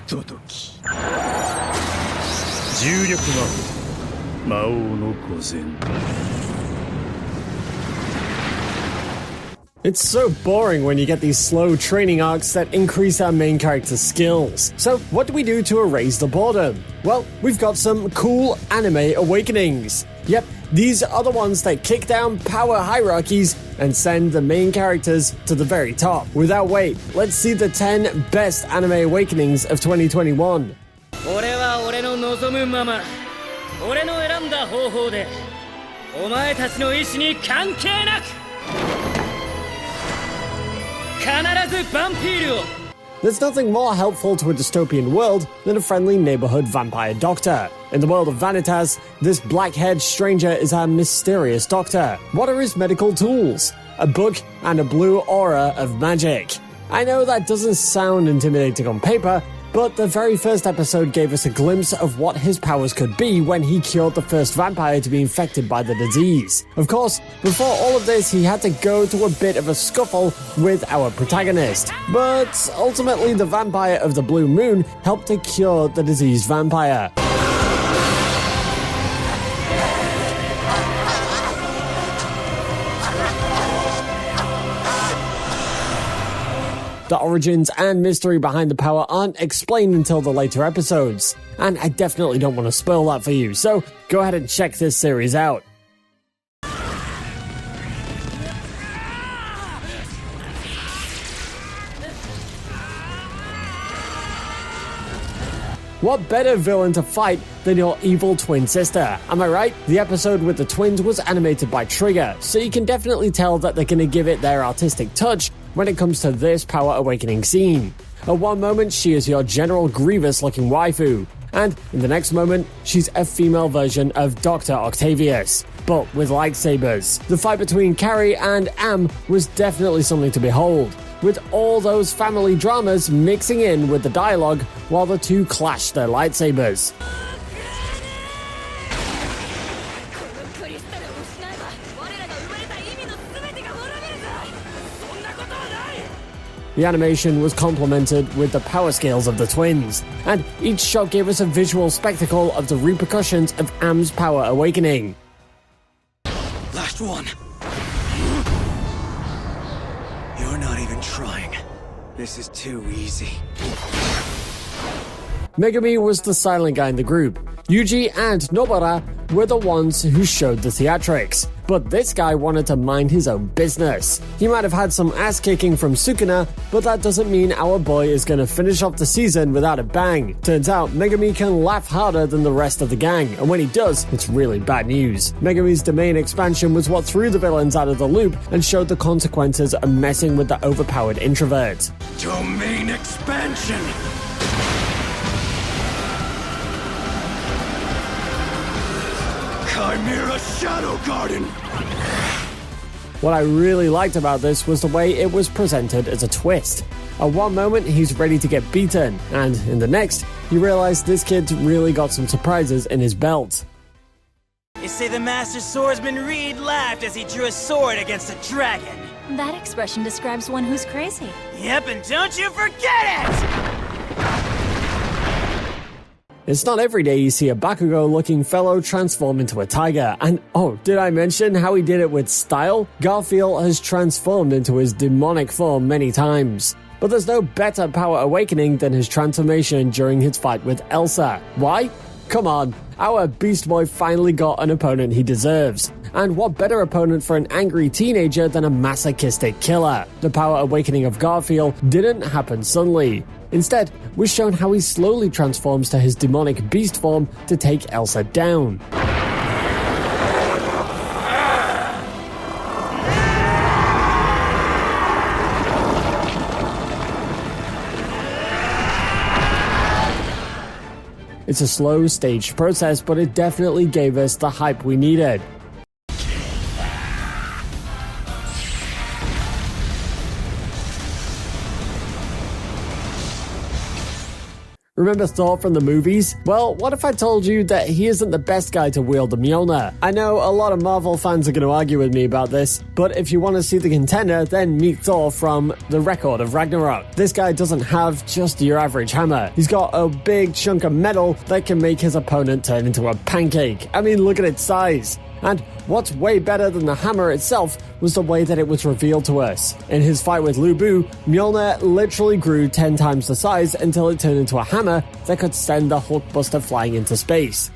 ととき重力魔法の御前 It's so boring when you get these slow training arcs that increase our main character's skills. So what do we do to erase the boredom? Well, we've got some cool anime awakenings. Yep, these are the ones that kick down power hierarchies and send the main characters to the very top. Without wait, let's see the 10 best anime awakenings of 2021. 俺は俺の望むまま俺の選んだ方法でお前たちの意志に関係なく There's nothing more helpful to a dystopian world than a friendly neighborhood vampire doctor. In the world of Vanitas, this black-haired stranger is our mysterious doctor. What are his medical tools? A book and a blue aura of magic. I know that doesn't sound intimidating on paper, but the very first episode gave us a glimpse of what his powers could be when he cured the first vampire to be infected by the disease. Of course, before all of this, he had to go to a bit of a scuffle with our protagonist. But ultimately, the vampire of the Blue Moon helped to cure the diseased vampire. The origins and mystery behind the power aren't explained until the later episodes, and I definitely don't want to spoil that for you, so go ahead and check this series out. What better villain to fight than your evil twin sister? Am I right? The episode with the twins was animated by Trigger, so you can definitely tell that they're gonna give it their artistic touch when it comes to this power awakening scene. At one moment, she is your General Grievous-looking waifu, and in the next moment, she's a female version of Dr. Octavius, but with lightsabers. The fight between Carrie and Am was definitely something to behold, with all those family dramas mixing in with the dialogue while the two clashed their lightsabers. The animation was complemented with the power scales of the twins, and each shot gave us a visual spectacle of the repercussions of Am's power awakening. Last one. You're not even trying. This is too easy. Megumi was the silent guy in the group. Yuji and Nobara were the ones who showed the theatrics, but this guy wanted to mind his own business. He might have had some ass-kicking from Sukuna, but that doesn't mean our boy is gonna finish off the season without a bang. Turns out, Megumi can laugh harder than the rest of the gang, and when he does, it's really bad news. Megumi's domain expansion was what threw the villains out of the loop and showed the consequences of messing with the overpowered introvert. Domain expansion! Chimera Shadow Garden! What I really liked about this was the way it was presented as a twist. At one moment, he's ready to get beaten, and in the next, you realize this kid's really got some surprises in his belt. They say the Master Swordsman Reed laughed as he drew a sword against a dragon. That expression describes one who's crazy. Yep, and don't you forget it! It's not every day you see a Bakugo-looking fellow transform into a tiger, and oh, did I mention how he did it with style? Garfield has transformed into his demonic form many times. But there's no better power awakening than his transformation during his fight with Elsa. Why? Come on, our Beast Boy finally got an opponent he deserves. And what better opponent for an angry teenager than a masochistic killer? The power awakening of Garfield didn't happen suddenly. Instead, we're shown how he slowly transforms to his demonic beast form to take Elsa down. It's a slow, staged process, but it definitely gave us the hype we needed. Remember Thor from the movies? Well, what if I told you that he isn't the best guy to wield the Mjolnir? I know a lot of Marvel fans are going to argue with me about this, but if you want to see the contender, then meet Thor from The Record of Ragnarok. This guy doesn't have just your average hammer. He's got a big chunk of metal that can make his opponent turn into a pancake. I mean, look at its size. And what's way better than the hammer itself was the way that it was revealed to us. In his fight with Lu Bu, Mjolnir literally grew 10 times the size until it turned into a hammer that could send the Hulkbuster flying into space.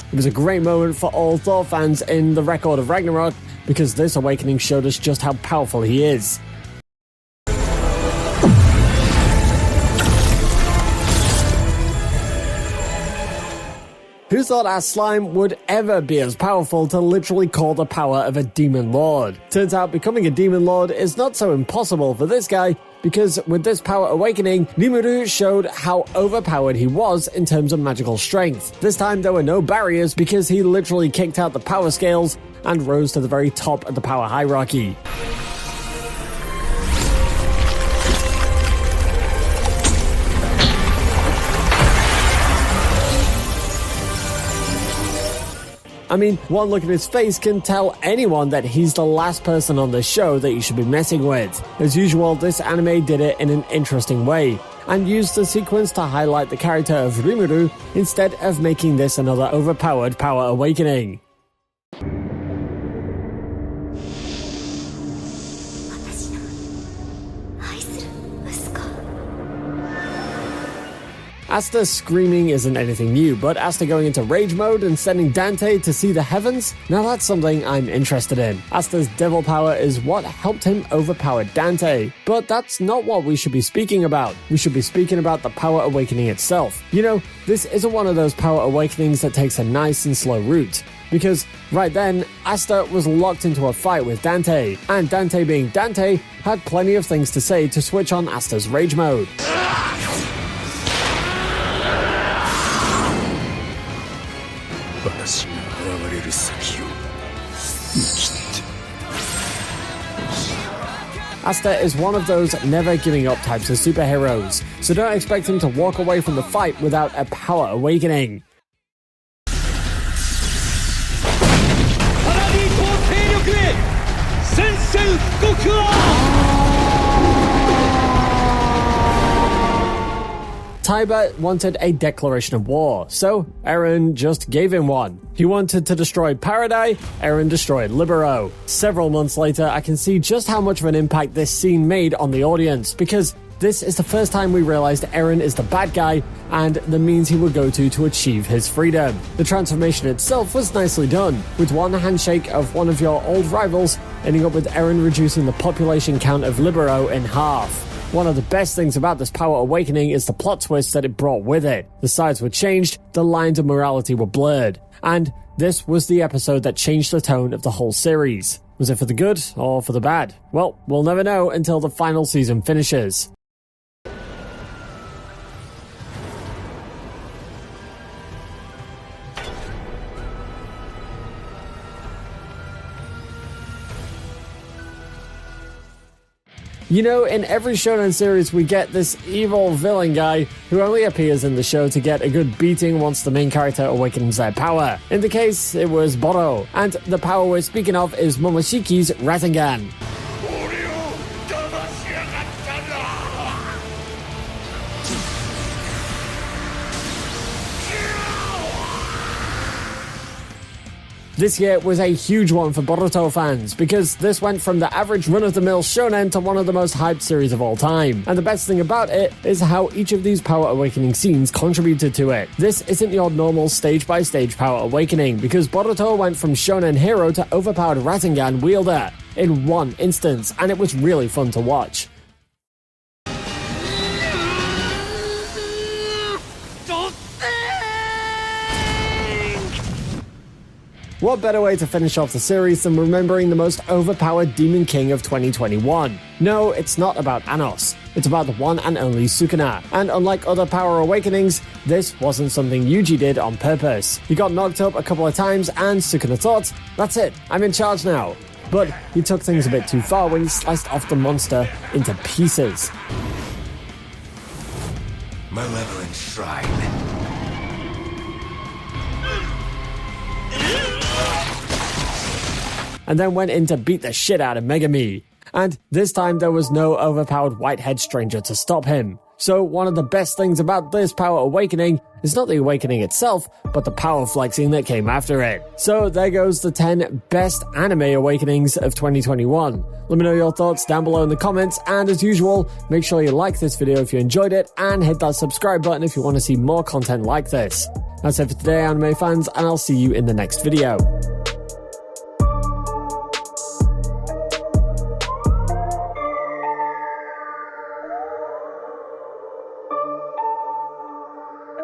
It was a great moment for all Thor fans in The Record of Ragnarok, because this awakening showed us just how powerful he is. Who thought our slime would ever be as powerful to literally call the power of a demon lord? Turns out becoming a demon lord is not so impossible for this guy, because with this power awakening, Rimuru showed how overpowered he was in terms of magical strength. This time there were no barriers because he literally kicked out the power scales and rose to the very top of the power hierarchy. I mean, one look at his face can tell anyone that he's the last person on the show that you should be messing with. As usual, this anime did it in an interesting way, and used the sequence to highlight the character of Rimuru instead of making this another overpowered power awakening. Asta screaming isn't anything new, but Asta going into rage mode and sending Dante to see the heavens? Now that's something I'm interested in. Asta's devil power is what helped him overpower Dante. But that's not what we should be speaking about. We should be speaking about the power awakening itself. You know, this isn't one of those power awakenings that takes a nice and slow route. Because right then, Asta was locked into a fight with Dante, and Dante being Dante, had plenty of things to say to switch on Asta's rage mode. Asta is one of those never giving up types of superheroes, so don't expect him to walk away from the fight without a power awakening. Taiba wanted a declaration of war, so Eren just gave him one. He wanted to destroy Paradise, Eren destroyed Libero. Several months later, I can see just how much of an impact this scene made on the audience, because this is the first time we realized Eren is the bad guy and the means he would go to achieve his freedom. The transformation itself was nicely done, with one handshake of one of your old rivals ending up with Eren reducing the population count of Libero in half. One of the best things about this power awakening is the plot twist that it brought with it. The sides were changed, the lines of morality were blurred, and this was the episode that changed the tone of the whole series. Was it for the good or for the bad? Well, we'll never know until the final season finishes. You know, in every shonen series we get this evil villain guy who only appears in the show to get a good beating once the main character awakens their power. In the case, it was Boruto, and the power we're speaking of is Momoshiki's Rasengan. This year was a huge one for Boruto fans, because this went from the average run-of-the-mill shonen to one of the most hyped series of all time. And the best thing about it is how each of these power awakening scenes contributed to it. This isn't your normal stage-by-stage power awakening, because Boruto went from shonen hero to overpowered Rasengan wielder in one instance, and it was really fun to watch. What better way to finish off the series than remembering the most overpowered Demon King of 2021? No, it's not about Anos. It's about the one and only Sukuna. And unlike other power awakenings, this wasn't something Yuji did on purpose. He got knocked up a couple of times and Sukuna thought, that's it, I'm in charge now. But he took things a bit too far when he sliced off the monster into pieces. Malevolent Shrine. And then went in to beat the shit out of Megumi. And this time there was no overpowered white-haired stranger to stop him. So one of the best things about this power awakening is not the awakening itself, but the power flexing that came after it. So there goes the 10 best anime awakenings of 2021. Let me know your thoughts down below in the comments, and as usual, make sure you like this video if you enjoyed it, and hit that subscribe button if you want to see more content like this. That's it for today, anime fans, and I'll see you in the next video.